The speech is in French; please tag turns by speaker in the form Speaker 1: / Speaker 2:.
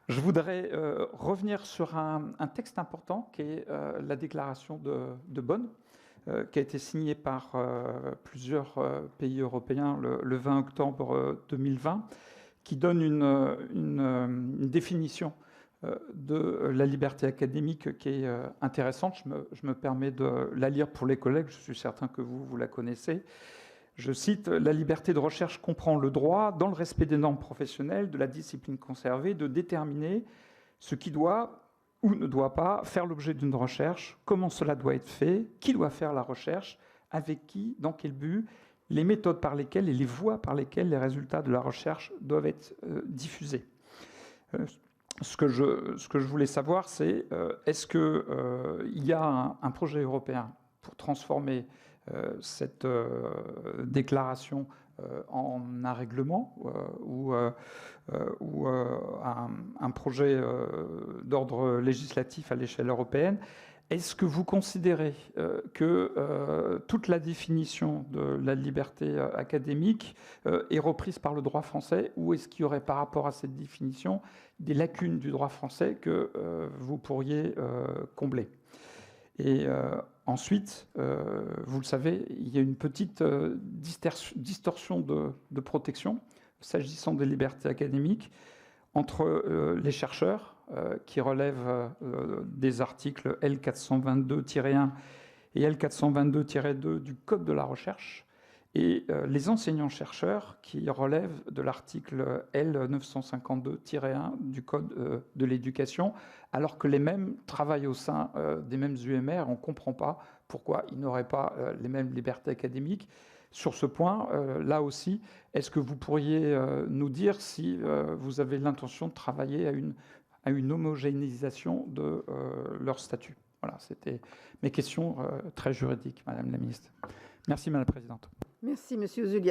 Speaker 1: Je voudrais revenir sur un texte important qui est la déclaration de Bonn, qui a été signée par plusieurs pays européens le 20 octobre 2020, qui donne une définition de la liberté académique qui est intéressante. Je me permets de la lire pour les collègues, je suis certain que vous la connaissez. Je cite, « La liberté de recherche comprend le droit, dans le respect des normes professionnelles, de la discipline conservée, de déterminer ce qui doit ou ne doit pas faire l'objet d'une recherche, comment cela doit être fait, qui doit faire la recherche, avec qui, dans quel but, les méthodes par lesquelles et les voies par lesquelles les résultats de la recherche doivent être diffusés. » Ce que je voulais savoir, c'est est-ce qu'il y a un projet européen pour transformer cette déclaration en un règlement ou un projet d'ordre législatif à l'échelle européenne. Est-ce que vous considérez que toute la définition de la liberté académique est reprise par le droit français, ou est-ce qu'il y aurait par rapport à cette définition des lacunes du droit français que vous pourriez combler? Et ensuite, vous le savez, il y a une petite distorsion de protection s'agissant des libertés académiques entre les chercheurs qui relèvent des articles L422-1 et L422-2 du Code de la recherche et les enseignants-chercheurs qui relèvent de l'article L952-1 du Code de l'éducation, alors que les mêmes travaillent au sein des mêmes UMR. On ne comprend pas pourquoi ils n'auraient pas les mêmes libertés académiques. Sur ce point, là aussi, est-ce que vous pourriez nous dire si vous avez l'intention de travailler à une homogénéisation de leur statut? Voilà, c'était mes questions très juridiques, Madame la Ministre. Merci, Madame la Présidente.
Speaker 2: Merci, Monsieur Ouzoulias.